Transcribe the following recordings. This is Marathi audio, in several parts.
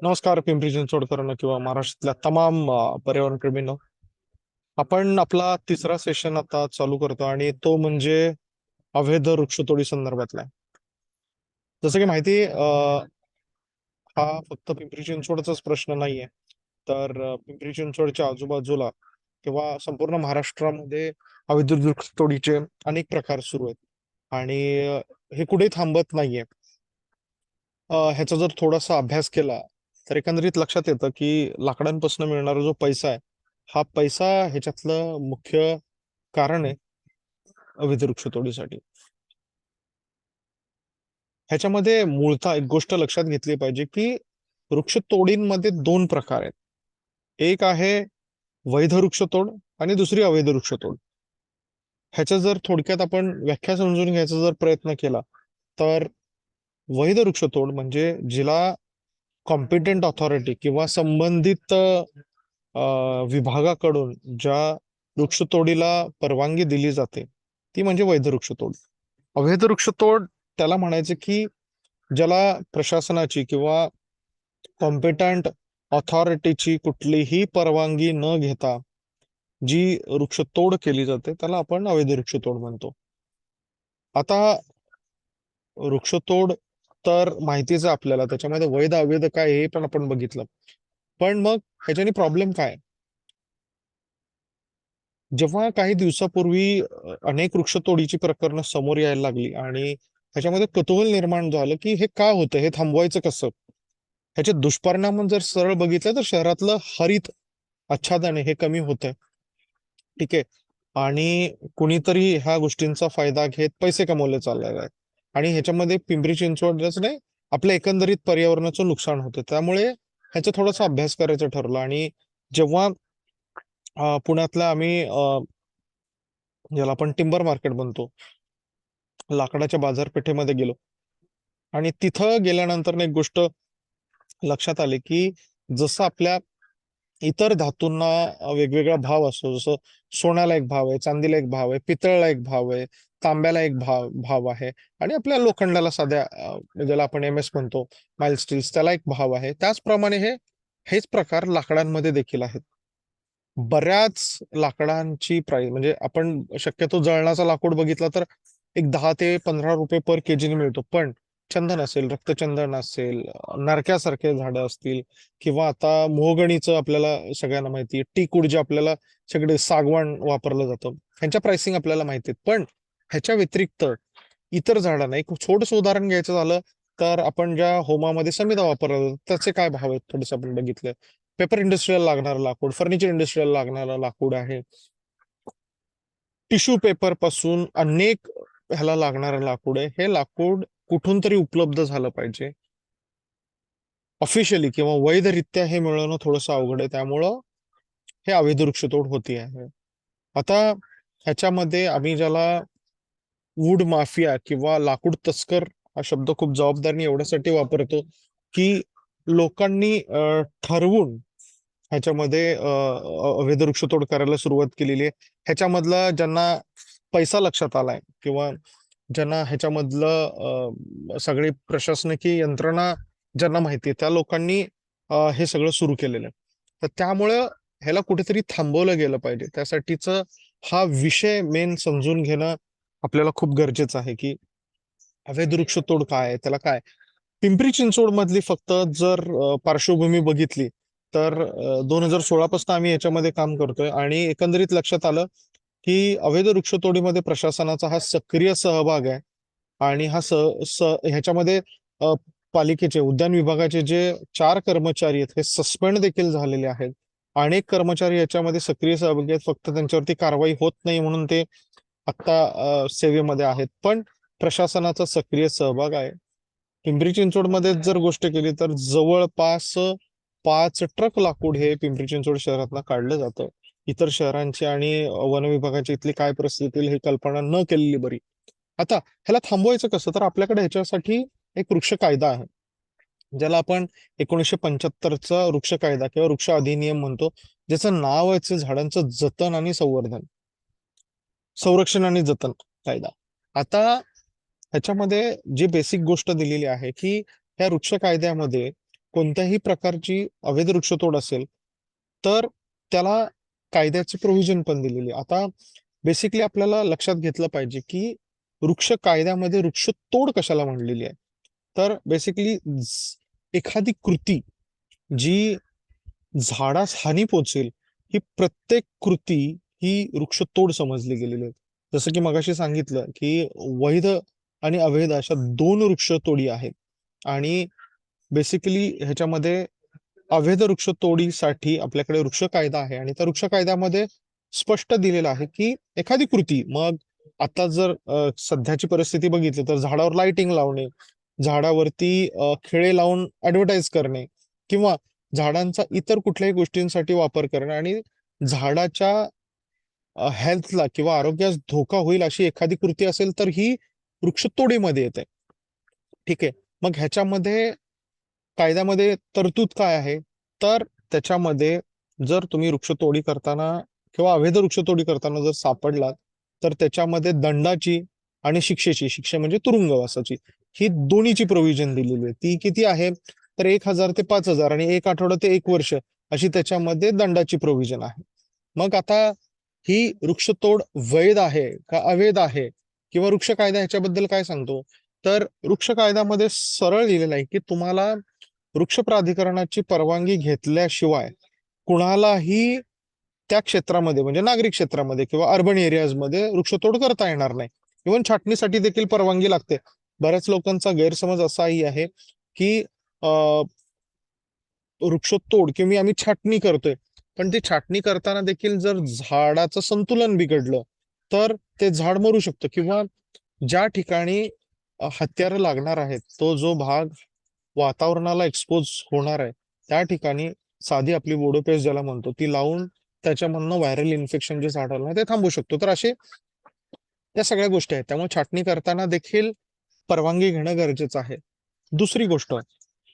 नमस्कार पिंपरी चिंचवडकरांनो किंवा महाराष्ट्रातल्या तमाम पर्यावरण प्रेमींनो. आपण आपला तिसरा सेशन आता चालू करतो आणि तो म्हणजे अवैध वृक्षतोडी संदर्भातला आहे. जसं की माहिती हा फक्त पिंपरी चिंचवडचाच प्रश्न नाहीये. तर पिंपरी चिंचवडच्या आजूबाजूला किंवा संपूर्ण महाराष्ट्रामध्ये अवैध वृक्षतोडीचे अनेक प्रकार सुरू आहेत आणि हे कुठेही थांबत नाहीये. ह्याचा जर थोडासा अभ्यास केला तर एकंदरीत लक्षात येतं की लाकडांपासून मिळणारा जो पैसा आहे, हा पैसा ह्याच्यातलं मुख्य कारण आहे अवैध वृक्षतोडीसाठी. ह्याच्यामध्ये मूळतः एक गोष्ट लक्षात घेतली पाहिजे की वृक्षतोडींमध्ये दोन प्रकार आहेत. एक आहे वैध वृक्षतोड आणि दुसरी अवैध वृक्षतोड. ह्याच्या जर थोडक्यात आपण व्याख्या समजून घ्यायचा जर प्रयत्न केला तर वैध वृक्षतोड म्हणजे जिला कॉम्पिटंट ऑथॉरिटी किंवा संबंधित विभागाकडून ज्या वृक्षतोडीला परवानगी दिली जाते ती म्हणजे वैध वृक्षतोड. अवैध वृक्षतोड त्याला म्हणायचे की ज्याला प्रशासनाची किंवा कॉम्पिटंट ऑथॉरिटीची कुठलीही परवानगी न घेता जी वृक्षतोड केली जाते त्याला आपण अवैध वृक्षतोड म्हणतो. आता वृक्षतोड तर माहितीच आहे आपल्याला, त्याच्यामध्ये वैध अवैध काय हे पण आपण बघितलं. पण मग ह्याच्याने प्रॉब्लेम काय? जेव्हा काही दिवसापूर्वी अनेक वृक्षतोडीची प्रकरणं समोर यायला लागली आणि ह्याच्यामध्ये कुतूहल निर्माण झालं की हे का होतं, हे थांबवायचं कसं. ह्याचे दुष्परिणाम जर सरळ बघितलं तर शहरातलं हरित आच्छादन हे कमी होतंय. ठीक आहे. आणि कुणीतरी ह्या गोष्टींचा फायदा घेत पैसे कमवले चाललेले आहेत आणि ह्याच्यामध्ये पिंपरी चिंचवडच नाही, आपल्या एकंदरीत पर्यावरणाचं नुकसान होतं. त्यामुळे ह्याचा थोडासा अभ्यास करायचं ठरलं आणि जेव्हा पुण्यातल्या आम्ही ज्याला आपण टिंबर मार्केट म्हणतो, लाकडाच्या बाजारपेठेमध्ये गेलो आणि तिथं गेल्यानंतर एक गोष्ट लक्षात आली की जसं आपल्या इतर धातूंना वेगवेगळा भाव असतो, जसं सोन्याला एक भाव आहे, चांदीला एक भाव आहे, पितळला एक भाव आहे, तांब्याला एक भाव आहे आणि आपल्या लोखंडाला साध्या ज्याला आपण MS म्हणतो, माइल स्टील्स, त्याला एक भाव आहे. त्याचप्रमाणे हेच प्रकार लाकडांमध्ये देखील आहेत. बऱ्याच लाकडांची प्राइस म्हणजे आपण शक्यतो जळणाचा लाकूड बघितला तर एक 10 ते 15 रुपये पर केजीने मिळतो. पण चंदन असेल, रक्तचंदन असेल, नरक्यासारखे झाडं असतील किंवा आता मोहगणीचं आपल्याला सगळ्यांना माहिती आहे, टीकूड जे आपल्याला सगळे सागवान वापरलं जातं, ह्यांच्या प्राइसिंग आपल्याला माहिती आहेत. पण ह्याच्या व्यतिरिक्त इतर झाडांना एक छोटंसं उदाहरण घ्यायचं झालं तर आपण ज्या होमामध्ये समिधा वापरला जातो त्याचे काय भाव आहेत थोडंसं आपण बघितलं. पेपर इंडस्ट्रीला लागणारं लाकूड, फर्निचर इंडस्ट्रीला लागणारं लाकूड आहे, टिश्यू पेपर पासून अनेक ह्याला लागणारं लाकूड आहे. हे लाकूड कुठून तरी उपलब्ध झालं पाहिजे. ऑफिशियली किंवा वैधरित्या हे मिळवणं थोडंसं अवघड आहे. त्यामुळं हे अवैध वृक्षतोड होती आहे. आता ह्याच्यामध्ये आम्ही ज्याला वूड माफिया किंवा लाकूड तस्कर हा शब्द खूप जबाबदारीने एवढ्यासाठी वापरतो की लोकांनी ठरवून ह्याच्यामध्ये अवैध वृक्षतोड करायला सुरुवात केलेली आहे. ह्याच्यामधला ज्यांना पैसा लक्षात आलाय किंवा ज्यांना ह्याच्यामधलं सगळी प्रशासकीय यंत्रणा ज्यांना माहिती आहे त्या लोकांनी हे सगळं सुरू केलेलं आहे. तर त्यामुळं ह्याला कुठेतरी थांबवलं गेलं पाहिजे. त्यासाठीच हा विषय मेन समजून घेणं आपल्याला खूप गरजेचं आहे की अवैध वृक्षतोड काय आहे, त्याला काय. पिंपरी चिंचवड मधली फक्त जर पार्श्वभूमी बघितली तर 2016 पासून आम्ही याच्यामध्ये काम करतोय आणि एकंदरीत लक्षात आलं की अवैध वृक्षतोडीमध्ये प्रशासनाचा हा सक्रिय सहभाग आहे आणि ह्याच्यामध्ये अ, पालिकेचे उद्यान विभागाचे जे 4 कर्मचारी आहेत हे सस्पेंड देखील झालेले आहेत. अनेक कर्मचारी याच्यामध्ये सक्रिय सहभागी आहेत, फक्त त्यांच्यावरती कारवाई होत नाही म्हणून ते आता सेवेमध्ये आहेत. पण प्रशासनाचा सक्रिय सहभाग आहे. पिंपरी चिंचवडमध्ये जर गोष्ट केली तर जवळपास 5 ट्रक लाकूड हे पिंपरी चिंचवड शहरातनं काढलं जातं. इतर शहरांची आणि वन विभागाची इथली काय परिस्थिती येईल ही कल्पना न केलेली बरी. आता ह्याला थांबवायचं कसं, तर आपल्याकडे ह्याच्यासाठी एक वृक्ष कायदा आहे ज्याला आपण 1975चा वृक्ष कायदा किंवा वृक्ष अधिनियम म्हणतो, ज्याचं नाव आहे झाडांचं जतन आणि संवर्धन, संरक्षण आणि जतन कायदा. आता ह्याच्यामध्ये जी बेसिक गोष्ट दिलेली आहे की ह्या वृक्ष कायद्यामध्ये कोणत्याही प्रकारची अवैध वृक्षतोड असेल तर त्याला कायद्याची प्रोव्हिजन पण दिलेली आहे. आता बेसिकली आपल्याला लक्षात घेतलं पाहिजे की वृक्ष कायद्यामध्ये वृक्षतोड कशाला म्हणलेली आहे. तर बेसिकली एखादी कृती जी झाडास हानी पोहोचेल ही प्रत्येक कृती ही वृक्षतोड समजली गेलेली आहे. जसं की मगाशी सांगितलं की वैध आणि अवैध अशा दोन वृक्षतोडी आहेत. आणि बेसिकली ह्याच्यामध्ये अवैध वृक्षतोडीसाठी आपल्याकडे वृक्ष कायदा आहे आणि त्या वृक्ष कायद्यामध्ये स्पष्ट दिलेलं आहे की एखादी कृती, मग आता जर सध्याची परिस्थिती बघितली तर झाडावर लाइटिंग लावणे, झाडावरती खिळे लावून ऍडव्हर्टाईज करणे किंवा झाडांचा इतर कुठल्याही गोष्टींसाठी वापर करणे आणि झाडाच्या हेल्थला किंवा आरोग्यास धोका होईल अशी एखादी कृती असेल तर ही वृक्षतोडीमध्ये येते. ठीक आहे. मग ह्याच्यामध्ये कायद्यामध्ये तरतूद काय आहे. तर त्याच्यामध्ये जर तुम्ही वृक्षतोडी करताना किंवा अवैध वृक्षतोडी करताना जर सापडलात तर त्याच्यामध्ये दंडाची आणि शिक्षेची, शिक्षा म्हणजे तुरुंगवासाची, ही दोन्हीची प्रोव्हिजन दिलेली आहे. ती किती आहे तर 1,000 ते 5,000 आणि 1 आठवडा ते 1 वर्ष अशी त्याच्यामध्ये दंडाची प्रोव्हिजन आहे. मग आता ही वृक्षतोड वैध आहे का अवैध आहे किंवा वृक्ष कायदा ह्याच्याबद्दल काय सांगतो. तर वृक्ष कायद्यामध्ये सरळ लिहिलेलं आहे की तुम्हाला वृक्ष प्राधिकरणाची परवानगी घेतल्याशिवाय कुणालाही त्या क्षेत्रामध्ये म्हणजे नागरिक क्षेत्रामध्ये किंवा अर्बन एरियाजमध्ये वृक्षतोड करता येणार नाही. इव्हन छाटणीसाठी देखील परवानगी लागते. बऱ्याच लोकांचा गैरसमज असाही आहे की वृक्षतोड किंवा आम्ही छाटणी करतोय, पण ती छाटणी करताना देखील जर झाडाचं संतुलन बिघडलं तर ते झाड मरू शकतं किंवा ज्या ठिकाणी हत्यारं लागणार आहेत तो जो भाग वातावरणाला एक्सपोज होणार आहे त्या ठिकाणी साधी आपली वोडोपेस्ट ज्याला म्हणतो ती लावून त्याच्यामधनं व्हायरल इन्फेक्शन जे झाडाला ते थांबू शकतो. तर असे त्या सगळ्या गोष्टी आहेत. त्यामुळे छाटणी करताना देखील परवानगी घेणं गरजेचं आहे. दुसरी गोष्ट,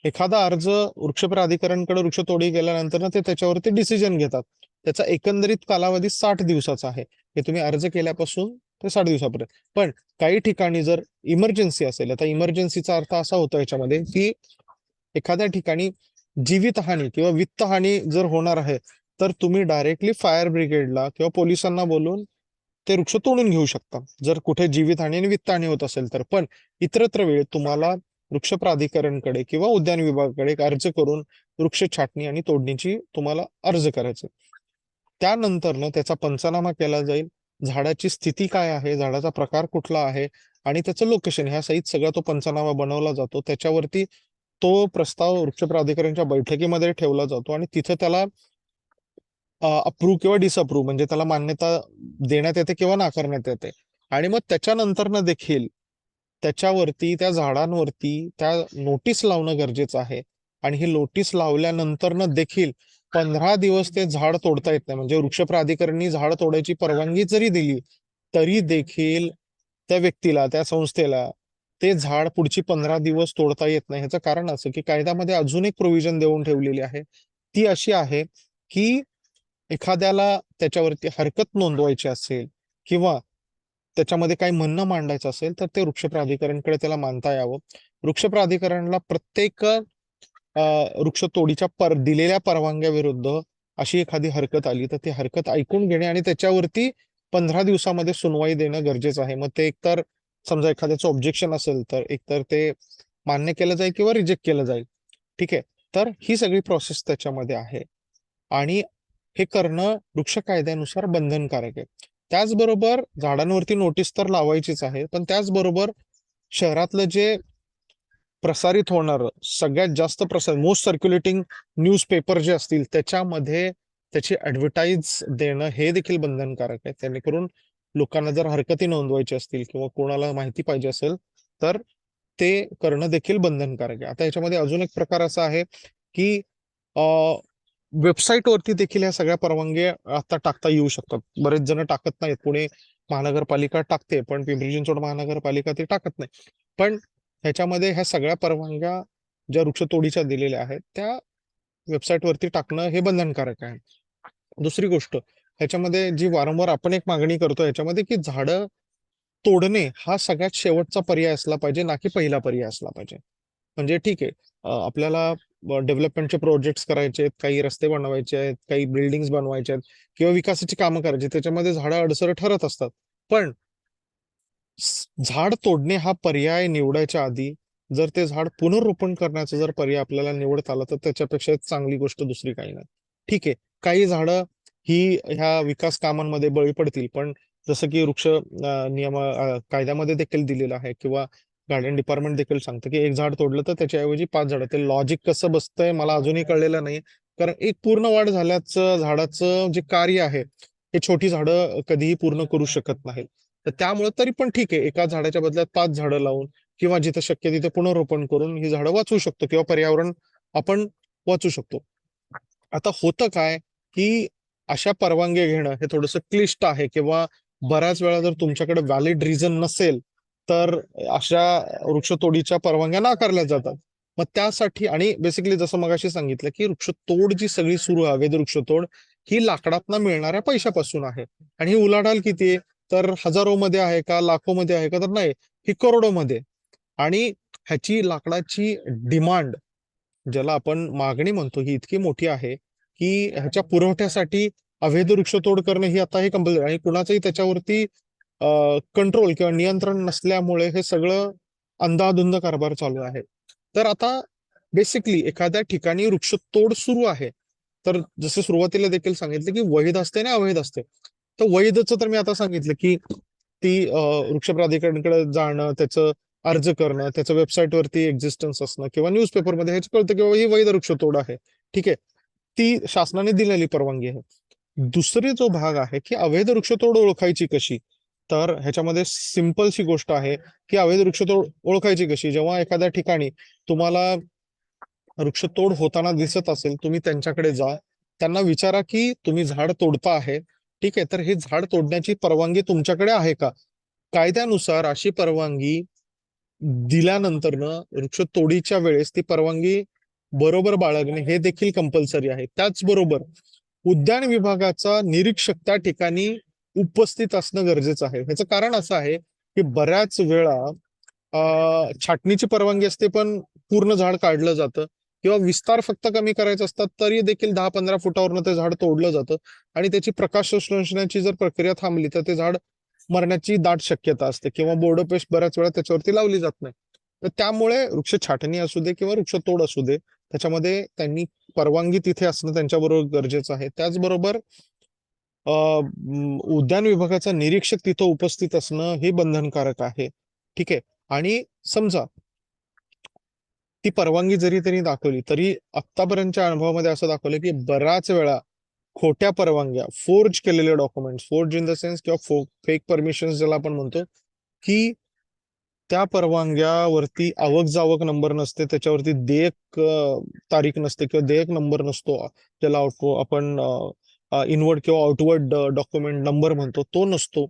एखादा अर्ज वृक्ष प्राधिकरणकडे वृक्षतोडी गेल्यानंतर ना ते त्याच्यावरती डिसिजन घेतात. त्याचा एकंदरीत कालावधी 60 दिवसाचा आहे. हे तुम्ही अर्ज केल्यापासून ते 60 दिवसापर्यंत. पण काही ठिकाणी जर इमर्जन्सी असेल, आता इमर्जन्सीचा अर्थ असा होतो याच्यामध्ये की एखाद्या ठिकाणी जीवितहानी किंवा वित्तहानी जर होणार आहे तर तुम्ही डायरेक्टली फायर ब्रिगेडला किंवा पोलिसांना बोलून ते वृक्ष तोडून घेऊ शकता जर कुठे जीवितहानी आणि वित्तहानी होत असेल तर. पण इतरत्र वेळ तुम्हाला वृक्ष प्राधिकरणकडे किंवा उद्यान विभागाकडे एक अर्ज करून वृक्ष छाटणी आणि तोडणीची तुम्हाला अर्ज करायचे. त्यानंतर त्याचा पंचनामा केला जाईल. झाडाची स्थिती काय आहे, झाडाचा प्रकार कुठला आहे आणि त्याचं लोकेशन ह्या सहित सगळा तो पंचनामा बनवला जातो. त्याच्यावरती तो प्रस्ताव वृक्ष प्राधिकरणच्या बैठकीमध्ये ठेवला जातो आणि तिथं त्याला अप्रूव्ह किंवा डिसअप्रूव्ह म्हणजे त्याला मान्यता देण्यात येते किंवा नाकारण्यात येते. आणि मग त्याच्यानंतर देखील त्याच्यावरती त्या झाडांवरती त्या नोटीस लावणं गरजेचं आहे. आणि ही नोटीस लावल्यानंतर देखील 15 दिवस ते झाड तोडता येत नाही. म्हणजे वृक्ष प्राधिकरणाने झाड तोडायची परवानगी जरी दिली तरी देखील त्या व्यक्तीला त्या संस्थेला ते झाड पुढची 15 दिवस तोडता येत नाही. ह्याचं कारण असं की कायद्यामध्ये अजून एक प्रोव्हिजन देऊन ठेवलेली आहे. ती अशी आहे की एखाद्याला त्याच्यावरती हरकत नोंदवायची असेल किंवा त्याच्यामध्ये काही म्हणणं मांडायचं असेल तर ते वृक्ष प्राधिकरणकडे त्याला मानता यावं. वृक्ष प्राधिकरणला प्रत्येक वृक्ष तोडीच्या दिलेल्या परवानग्या विरुद्ध अशी एखादी हरकत आली तर ती हरकत ऐकून घेणे आणि त्याच्यावरती 15 दिवसामध्ये सुनवाई देणं गरजेचं आहे. मग ते एकतर समजा एखाद्याचं ऑब्जेक्शन असेल तर एकतर ते मान्य केलं जाईल किंवा रिजेक्ट केलं जाईल. ठीक आहे. तर ही सगळी प्रोसेस त्याच्यामध्ये आहे आणि हे करणं वृक्ष कायद्यानुसार बंधनकारक आहे. त्याचबरोबर झाडांवरती नोटीस तर लावायचीच आहे, पण त्याचबरोबर शहरातलं जे प्रसारित होणार सगळ्यात जास्त मोस्ट सर्क्युलेटिंग न्यूजपेपर जे असतील त्याच्यामध्ये त्याची ऍडव्हर्टाईज देणं हे देखील बंधनकारक आहे. जेणेकरून लोकांना जर हरकती नोंदवायची असतील किंवा कोणाला माहिती पाहिजे असेल तर ते करणं देखील बंधनकारक आहे. आता याच्यामध्ये अजून एक प्रकार असा आहे की वेबसाईट वरती देखील या सगळ्या परवानग्या आता टाकता येऊ शकतात. बरेच जण टाकत नाहीत. पुणे महानगरपालिका टाकते पण पिंपरी चिंचवड महानगरपालिका ते टाकत नाही. पण ह्याच्यामध्ये ह्या सगळ्या परवानग्या ज्या वृक्षतोडीच्या दिलेल्या आहेत त्या वेबसाईट वरती टाकणं हे बंधनकारक आहे. दुसरी गोष्ट ह्याच्यामध्ये जी वारंवार आपण एक मागणी करतो ह्याच्यामध्ये की झाडं तोडणे हा सगळ्यात शेवटचा पर्याय असला पाहिजे, ना की पहिला पर्याय असला पाहिजे. म्हणजे ठीक आहे, आपल्याला डेव्हलपमेंटचे प्रोजेक्ट्स करायचे आहेत, काही रस्ते बनवायचे आहेत, काही बिल्डिंग्स बनवायचे आहेत किंवा विकासाची कामं करायची, त्याच्यामध्ये झाडं अडसर ठरत असतात. पण झाड तोडणे हा पर्याय निवडायच्या आधी जर ते झाड पुनर्रोपण करण्याचा जर पर्याय आपल्याला निवडता आला तर त्याच्यापेक्षा चांगली गोष्ट दुसरी काही नाही. ठीक आहे, काही झाडं ही ह्या विकास कामांमध्ये बळी पडतील, पण जसं की वृक्ष कायद्यामध्ये देखील दिलेलं आहे किंवा गार्डन डिपार्टमेंट देखील सांगतं की एक झाड तोडलं तर त्याच्याऐवजी 5 झाडं. ते लॉजिक कसं बसतंय मला अजूनही कळलेलं नाही. कारण एक पूर्ण वाढ झाल्याचं झाडाचं जे कार्य आहे हे छोटी झाडं कधीही पूर्ण करू शकत नाहीत. तर त्यामुळे तरी पण ठीक आहे, एका झाडाच्या बदल्यात 5 झाडं लावून किंवा जिथे शक्य तिथे पुनर्रोपण करून ही झाडं वाचवू शकतो किंवा पर्यावरण आपण वाचू शकतो. आता होतं काय, की अशा परवानगी घेणं हे थोडंसं क्लिष्ट आहे किंवा बऱ्याच वेळा जर तुमच्याकडे व्हॅलिड रिझन नसेल, तर अशा वृक्षतोडीच्या परवानग्या नाकारल्या जातात. मग त्यासाठी आणि बेसिकली जसं मगाशी सांगितलं, की वृक्षतोड जी सगळी सुरू आहे, अवैध वृक्षतोड, ही लाकडातनं मिळणाऱ्या पैशापासून आहे. आणि ही उलाढाल किती आहे? तर हजारो मध्ये आहे का, लाखो मध्ये आहे का? तर नाही, ही करोडोमध्ये. आणि ह्याची लाकडाची डिमांड, ज्याला आपण मागणी म्हणतो, ही इतकी मोठी आहे की ह्याच्या पुरवठ्यासाठी अवैध वृक्षतोड करणं ही आता हे कंपल्सरी आणि कुणाचंही त्याच्यावरती कंट्रोल किंवा नियंत्रण नसल्यामुळे हे सगळं अंधाधुंद कारभार चालू आहे. तर आता बेसिकली एखाद्या ठिकाणी वृक्षतोड सुरू आहे, तर जसं सुरुवातीला देखील सांगितलं की वैध असते आणि अवैध असते. तर वैधचं तर मी आता सांगितलं की ती वृक्ष प्राधिकरणाकडे जाणं, त्याचं अर्ज करणं, त्याचं वेबसाईटवरती एक्झिस्टन्स असणं किंवा न्यूजपेपरमध्ये हेच कळतं की बाबा ही वैध वृक्षतोड आहे. ठीक आहे, ती शासनाने दिलेली परवानगी आहे. दुसरी जो भाग आहे की अवैध वृक्षतोड ओळखायची कशी, तर ह्याच्यामध्ये सिंपलशी गोष्ट आहे की अवैध वृक्षतोड ओळखायची कशी. जेव्हा एखाद्या ठिकाणी तुम्हाला वृक्षतोड होताना दिसत असेल, तुम्ही त्यांच्याकडे जा, त्यांना विचारा की तुम्ही झाड तोडता आहे, ठीक आहे, तर हे झाड तोडण्याची परवानगी तुमच्याकडे आहे का. कायद्यानुसार अशी परवानगी दिल्यानंतरनं वृक्षतोडीच्या वेळेस ती परवानगी बरोबर बाळगणे हे देखील कंपल्सरी आहे. त्याचबरोबर उद्यान विभागाचा निरीक्षक त्या ठिकाणी उपस्थित असणं गरजेचं आहे. ह्याचं कारण असं आहे की बऱ्याच वेळा छाटणीची परवानगी असते पण पूर्ण झाड काढलं जातं किंवा विस्तार फक्त कमी करायचा असतात तरी देखील 10-15 फुटावरनं ते झाड तोडलं जातं आणि त्याची प्रकाश संश्लेषणाची जर प्रक्रिया थांबली तर ते झाड मरण्याची दाट शक्यता असते किंवा बोर्डोपेस्ट बऱ्याच वेळा त्याच्यावरती लावली जात नाही. तर त्यामुळे वृक्ष छाटणी असू दे किंवा वृक्षतोड असू दे, त्याच्यामध्ये त्यांनी परवानगी तिथे असणं त्यांच्याबरोबर गरजेचं आहे. त्याचबरोबर उद्यान विभागाचा निरीक्षक तिथं उपस्थित असणं हे बंधनकारक आहे. ठीक आहे. आणि समजा ती परवानगी जरी त्यांनी दाखवली तरी आत्तापर्यंतच्या अनुभवामध्ये असं दाखवलं की बऱ्याच वेळा खोट्या परवानग्या, फोर्ज केलेले documents, forge in the sense किंवा फेक परमिशन ज्याला आपण म्हणतो, की त्या परवानग्यावरती आवक जावक नंबर नसते, त्याच्यावरती देयक तारीख नसते किंवा देयक नंबर नसतो, त्याला आपण इनवर्ड किंवा आउटवर्ड डॉक्युमेंट नंबर म्हणतो, तो नसतो.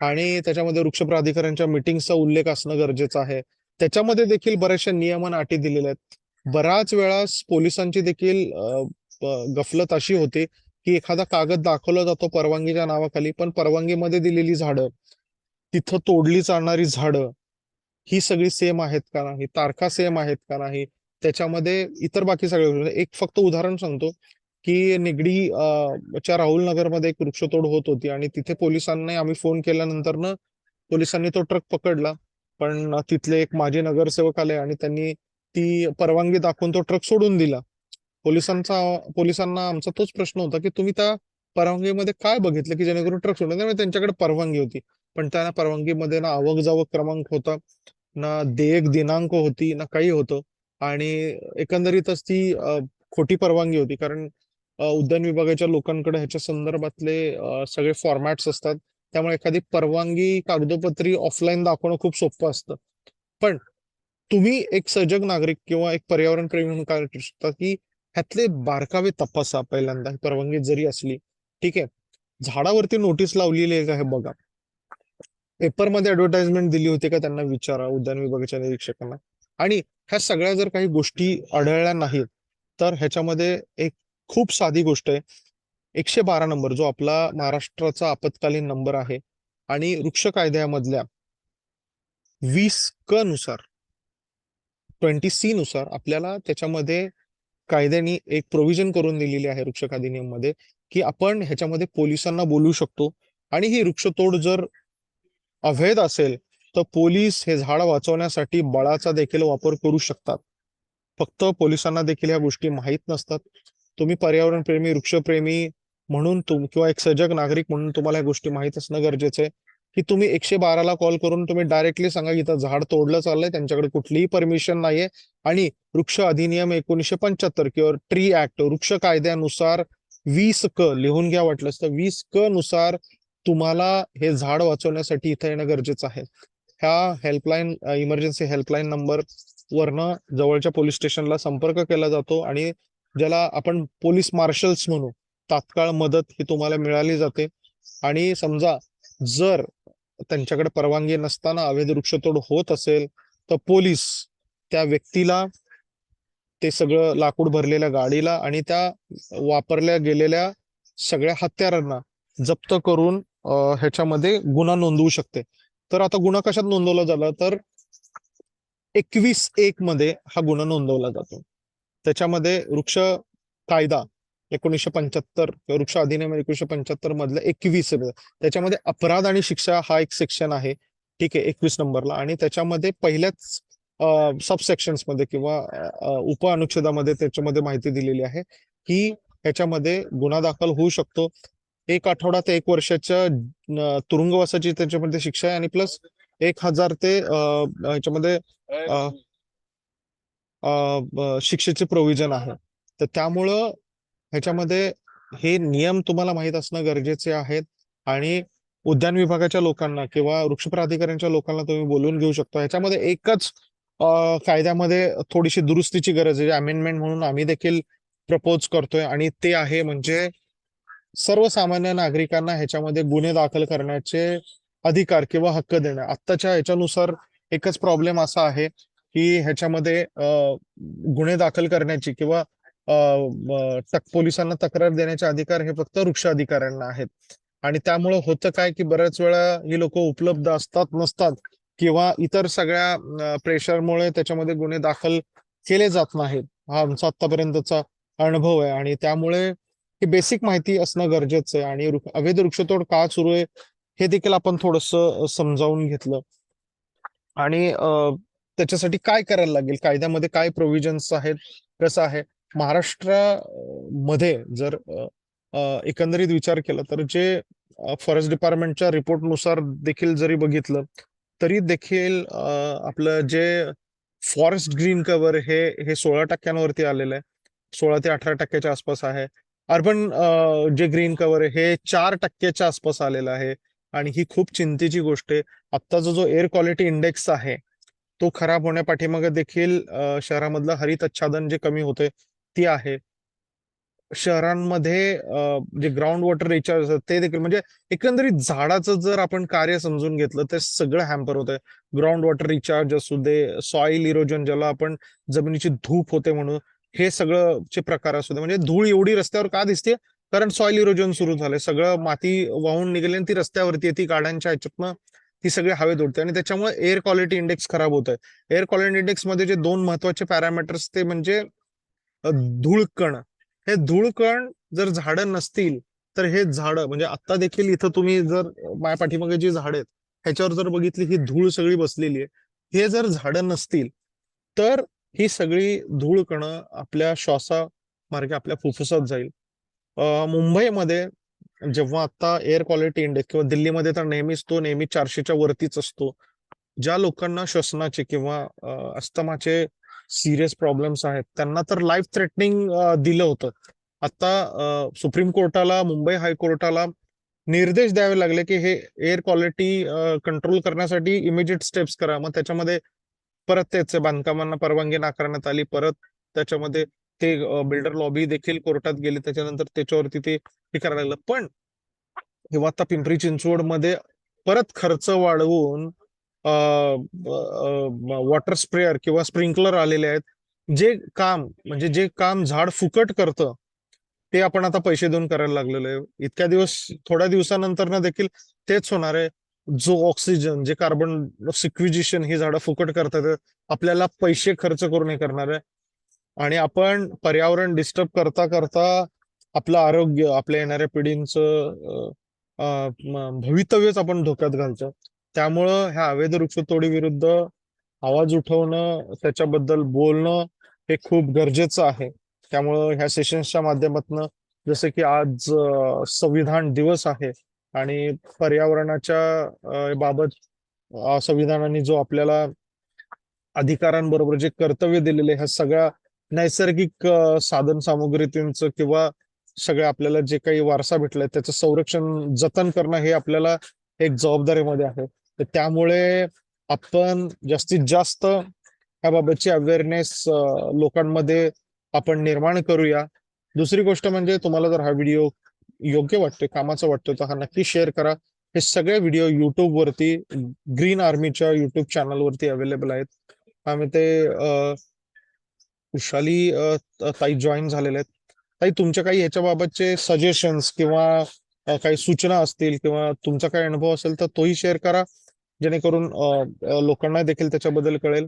आणि त्याच्यामध्ये वृक्ष प्राधिकरणच्या मिटिंगचा उल्लेख असणं गरजेचं आहे. त्याच्यामध्ये देखील बऱ्याचशा नियम आणि अटी दिलेल्या आहेत. बऱ्याच वेळा पोलिसांची देखील गफलत अशी होते की एखादा कागद दाखवला जातो परवानगीच्या नावाखाली, पण परवानगीमध्ये दिलेली झाडं, तिथं तोडली जाणारी झाडं ही सगळी सेम आहेत का नाही, तारखा सेम आहेत का नाही, त्याच्यामध्ये इतर बाकी सगळे एक फक्त उदाहरण सांगतो की निगडी च्या राहुल नगरमध्ये एक वृक्षतोड होत होती आणि तिथे पोलिसांना आम्ही फोन केल्यानंतर ना पोलिसांनी तो ट्रक पकडला. पण तिथले एक माजी नगरसेवक आले आणि त्यांनी ती परवानगी दाखवून तो ट्रक सोडून दिला. पोलिसांना आमचा तोच प्रश्न होता की तुम्ही त्या परवानगीमध्ये काय बघितलं की जेणेकरून ट्रक सोडून, त्यामुळे त्यांच्याकडे परवानगी होती पण त्या परवानगीमध्ये ना आवक जावक क्रमांक होता, ना देयक दिनांक होती, ना काही होतं. आणि एकंदरीतच ती खोटी परवानगी होती. कारण उद्यान विभागाच्या लोकांकडे ह्याच्या संदर्भातले सगळे फॉर्मॅट्स असतात. त्यामुळे एखादी परवानगी कागदोपत्री ऑफलाईन दाखवणं खूप सोपं असतं. पण तुम्ही एक सजग नागरिक किंवा एक पर्यावरण प्रेमी म्हणून काय करू शकता की ह्यातले बारकावे तपासा पहिल्यांदा, परवानगी जरी असली. ठीक आहे, झाडावरती नोटीस लावलेली आहे का हे बघा, पेपरमध्ये ऍडव्हर्टाइजमेंट दिली होती का त्यांना विचारा उद्यान विभागाच्या निरीक्षकांना. आणि ह्या सगळ्या जर काही गोष्टी आढळल्या नाहीत तर ह्याच्यामध्ये एक खूप साधी गोष्ट आहे, 112 नंबर जो आपला महाराष्ट्राचा आपत्कालीन नंबर आहे आणि वृक्ष कायद्यामधल्या 20 क नुसार 20C नुसार आपल्याला त्याच्यामध्ये कायद्याने एक प्रोव्हिजन करून दिलेली आहे वृक्ष अधिनियम मध्ये, की आपण ह्याच्यामध्ये पोलिसांना बोलू शकतो. आणि ही वृक्षतोड जर अवैध असेल तर पोलीस हे झाड वाचवण्यासाठी बळाचा देखील वापर करू शकतात. फक्त पोलिसांना देखील ह्या गोष्टी माहीत नसतात. तुम्ही पर्यावरणप्रेमी, वृक्षप्रेमी म्हणून किंवा एक सजग नागरिक म्हणून तुम्हाला ह्या गोष्टी माहीत असणं गरजेचं आहे, की तुम्ही 112ला कॉल करून तुम्ही डायरेक्टली सांगा की इथं झाड तोडलं चाललंय, त्यांच्याकडे कुठलीही परमिशन नाहीये. आणि वृक्ष अधिनियम 1975 किंवा ट्री ऍक्ट, वृक्ष कायद्यानुसार 20 क लिहून घ्या वाटलंच तर, 20 क नुसार तुम्हाला हे झाड वाचवण्यासाठी इथं येणं गरजेचं आहे. ह्या हेल्पलाईन, इमर्जन्सी हेल्पलाईन नंबर वरनं जवळच्या पोलीस स्टेशनला संपर्क केला जातो आणि ज्याला आपण पोलीस मार्शल्स म्हणू, तात्काळ मदत ही तुम्हाला मिळाली जाते. आणि समजा जर त्यांच्याकडे परवानगी नसताना अवैध वृक्षतोड होत असेल तर पोलीस त्या व्यक्तीला, ते सगळं लाकूड भरलेल्या गाडीला आणि त्या वापरल्या गेलेल्या सगळ्या हत्यारांना जप्त करून ह्याच्यामध्ये गुन्हा नोंदवू शकते. तर आता गुन्हा कशात नोंदवला झाला तर 21(1) मध्ये हा गुन्हा नोंदवला जातो. त्याच्यामध्ये वृक्ष कायदा 1975, वृक्ष अधिनियम 1975 मधलं 21, त्याच्यामध्ये अपराध आणि शिक्षा हा एक सेक्शन आहे. ठीक आहे, 21 नंबरला. आणि त्याच्यामध्ये पहिल्याच सबसेक्शन्स मध्ये किंवा उप अनुच्छेदामध्ये त्याच्यामध्ये माहिती दिलेली आहे की ह्याच्यामध्ये गुन्हा दाखल होऊ शकतो. 1 आठवडा ते 1 वर्षाच्या तुरुंगवासाची त्याच्यामध्ये शिक्षा आहे आणि प्लस 1,000 ते ह्याच्यामध्ये शिक्षेचे प्रोव्हिजन आहे. तर त्यामुळं ह्याच्यामध्ये हे नियम तुम्हाला माहित असणं गरजेचे आहेत. आणि उद्यान विभागाच्या लोकांना किंवा वृक्ष प्राधिकरणच्या लोकांना तुम्ही बोलून घेऊ शकता. ह्याच्यामध्ये एकच कायद्यामध्ये थोडीशी दुरुस्तीची गरज आहे, अमेंडमेंट म्हणून आम्ही देखील प्रपोज करतोय. आणि ते आहे म्हणजे सर्वसामान्य नागरिकांना ह्याच्यामध्ये गुन्हे दाखल करण्याचे अधिकार किंवा हक्क देणं. आत्ताच्या ह्याच्यानुसार एकच प्रॉब्लेम असा आहे की ह्याच्यामध्ये गुन्हे दाखल करण्याची किंवा पोलिसांना तक्रार देण्याचे अधिकार हे फक्त वृक्ष अधिकाऱ्यांना आहेत. आणि त्यामुळं होतं काय की बऱ्याच वेळा ही लोक उपलब्ध असतात नसतात किंवा इतर सगळ्या प्रेशरमुळे त्याच्यामध्ये गुन्हे दाखल केले जात नाहीत. हा आमचा आतापर्यंतचा अनुभव आहे. आणि त्यामुळे ही बेसिक माहिती असणं गरजेचं आहे. आणि अवैध वृक्षतोड का सुरू आहे हे देखील आपण थोडस समजावून घेतलं. आणि त्याच्यासाठी काय करायला लागेल, कायद्यामध्ये काय प्रोव्हिजन्स आहेत, कसं आहे. महाराष्ट्रामध्ये जर एकंदरीत विचार केला तर जे फॉरेस्ट डिपार्टमेंटच्या रिपोर्टनुसार देखील जरी बघितलं तरी देखील आपलं जे फॉरेस्ट ग्रीन कव्हर हे 16% आलेलं आहे. 16 ते 18% आसपास आहे. अर्बन जे ग्रीन कव्हर आहे हे 4% आसपास आलेलं आहे. आणि ही खूप चिंतेची गोष्ट आहे. आत्ताचा जो एअर क्वालिटी इंडेक्स आहे तो खराब होण्यापाठीमागे देखील शहरामधलं हरित आच्छादन जे कमी होते ती आहे. शहरांमध्ये जे ग्राउंड वॉटर रिचार्ज ते देखील, म्हणजे एकंदरीत झाडाचं जर आपण कार्य समजून घेतलं तर सगळं हॅम्पर होत आहे. ग्राउंड वॉटर रिचार्ज असू दे, सॉइल इरोजन ज्याला आपण जमिनीची धूप होते म्हणून, हे सगळं चे प्रकार असू दे. म्हणजे धूळ एवढी रस्त्यावर का दिसते, कारण सॉइल इरोजन सुरू झालंय. सगळं माती वाहून निघाली आणि ती रस्त्यावरती येते, गाड्यांच्या ह्याच्यातनं ती सगळी हवेत उडते. आणि त्याच्यामुळे एअर क्वालिटी इंडेक्स खराब होत आहे. एअर क्वालिटी इंडेक्स मध्ये जे 2 महत्वाचे पॅरामीटर्स ते म्हणजे धूळकण. हे धूळकण जर झाडं नसतील तर हे झाडं, म्हणजे आता देखील इथं तुम्ही जर माझ्या पाठीमागे जी झाड आहेत ह्याच्यावर जर बघितली ही धूळ सगळी बसलेली आहे. हे जर झाडं नसतील तर ही सगळी धूळकणं आपल्या श्वासामार्गे आपल्या फुफ्फुसात जाईल. मुंबईमध्ये जेव्हा आता एअर क्वालिटी इंडेक्स, किंवा दिल्लीमध्ये तर नेहमी 400च्या वरतीच असतो. ज्या लोकांना श्वसनाचे किंवा अस्थमाचे सिरियस प्रॉब्लेम्स आहेत त्यांना तर लाईफ थ्रेटनिंग दिलं होतं. आता सुप्रीम कोर्टाला, मुंबई हायकोर्टाला निर्देश द्यावे लागले की हे एअर क्वालिटी कंट्रोल करण्यासाठी इमिजिएट स्टेप्स करा. मग त्याच्यामध्ये परत त्याचे बांधकामांना परवानगी नाकारण्यात आली. परत त्याच्यामध्ये ते बिल्डर लॉबी देखील कोर्टात गेली. त्याच्यानंतर त्याच्यावरती ते हे करायला लागलं. पण किंवा आता पिंपरी चिंचवड मध्ये परत खर्च वाढवून वॉटर स्प्रेअर किंवा स्प्रिंकलर आलेले आहेत. जे काम झाड फुकट करतं ते आपण आता पैसे देऊन करायला लागलेलो आहे. इतक्या दिवस, थोड्या दिवसानंतर ना देखील तेच होणार आहे. जो ऑक्सिजन, जे कार्बन सिक्विजिशन ही झाडं फुकट करतात, आपल्याला पैसे खर्च करून हे करणार आहे. आणि आपण पर्यावरण डिस्टर्ब करता करता आपलं आरोग्य, आपल्या येणाऱ्या पिढींचं भवितव्यच आपण धोक्यात घालतो. त्यामुळं ह्या अवैध वृक्षतोडी विरुद्ध आवाज उठवणं, त्याच्याबद्दल बोलणं हे खूप गरजेचं आहे. त्यामुळं ह्या सेशन्सच्या माध्यमातून, जसं की आज संविधान दिवस आहे आणि पर्यावरणाच्या बाबत संविधानाने जो आपल्याला अधिकारांबरोबर जे कर्तव्य दिलेले, ह्या सगळ्या नैसर्गिक साधन सामुग्रीचं किंवा सगळ्या आपल्याला जे काही वारसा भेटलाय त्याचं संरक्षण जतन करणं हे आपल्याला एक जबाबदारीमध्ये आहे. तर त्यामुळे आपण जास्तीत जास्त याबाबतची अवेअरनेस लोकांमध्ये आपण निर्माण करूया. दुसरी गोष्ट म्हणजे, तुम्हाला जर हा व्हिडिओ योग्य वाटतोय, कामाचा वाटतोय, तर हा नक्की शेअर करा. हे सगळे व्हिडिओ युट्यूब वरती, ग्रीन आर्मीच्या युट्यूब चॅनल वरती अवेलेबल आहेत. आम्ही ते खुशाली ताई जॉईन झालेले आहेत. ताई, तुमच्या काही ह्याच्या बाबतचे सजेशन्स किंवा काही सूचना असतील किंवा तुमचा काही अनुभव असेल तर तोही शेअर करा, जेणेकरून लोकांना देखील त्याच्याबद्दल कळेल.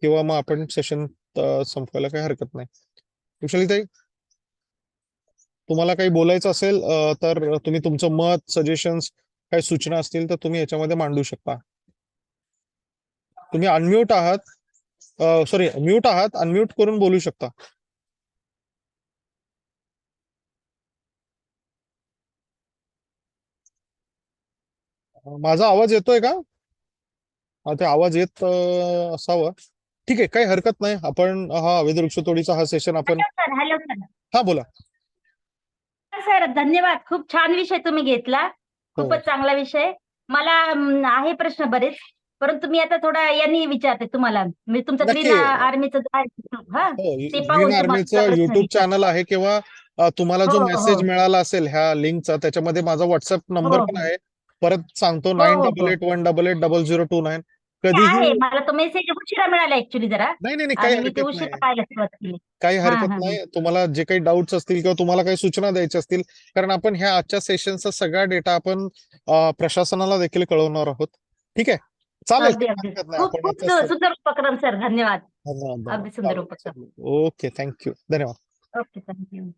किंवा मग आपण सेशन संपवायला काही हरकत नाही. खुशाली ताई, तुम्हाला काही बोलायचं असेल तर तुम्ही तुमचं मत, सजेशन्स, काही सूचना असतील तर तुम्ही याच्यामध्ये मांडू शकता. तुम्ही अनम्यूट आहात, सॉरी म्यूट आहात, अनम्यूट करून बोलू शकता. माझा आवाज येतोय का? ते आवाज येत असावं. ठीक आहे, काही हरकत नाही. आपण हा अवैध वृक्षतोडीचा हा सेशन आपण, हॅलो सर. Hello sir. हा बोला. सर धन्यवाद. खूप छान विषय तुम्ही घेतला. हो खूपच चांगला विषय. मला आहे प्रश्न बरेच, परंतु मी आता थोडा यांनी विचारते तुम्हाला. मी तुमचं ग्रीन नक्की. आर्मीचं हा हो, ते ग्रीन पाहून तुम्हाला आर्मीचं प्रश्न युट्यूब चॅनल विचारते. आहे किंवा तुम्हाला हो जो हो मेसेज मिळाला असेल ह्या लिंकचा, त्याच्यामध्ये माझा व्हॉट्सअप हो नंबर पण हो आहे. परत सांगतो, हो nine oh double oh eight one double eight double zero two nine. ते कधीही. आहे. मला तो मेसेज उशिरा मिळाला ऍक्च्युली जरा, नाही नाही नाही, काही आणि मी ते हरकत उशिरा नाही. पाहायला सुरुवात केली. काही हा हरकत हा हा नाही. तुम्हाला जे काही डाऊट्स असतील किंवा तुम्हाला काही सूचना द्यायच्या असतील, कारण आपण ह्या आजच्या सेशनचा सगळा डेटा आपण प्रशासनाला देखील कळवणार आहोत. ठीक आहे, चालेल, अगदी काही अगदी. हरकत नाही. खूप आपण खूप आजच्या सुंदर उपक्रम सर. धन्यवाद. धन्यवाद अगदी धन्यवाद. सुंदर चालेल उपक्रम. चालेल. ओके, थँक्यू, धन्यवाद. Okay thank you.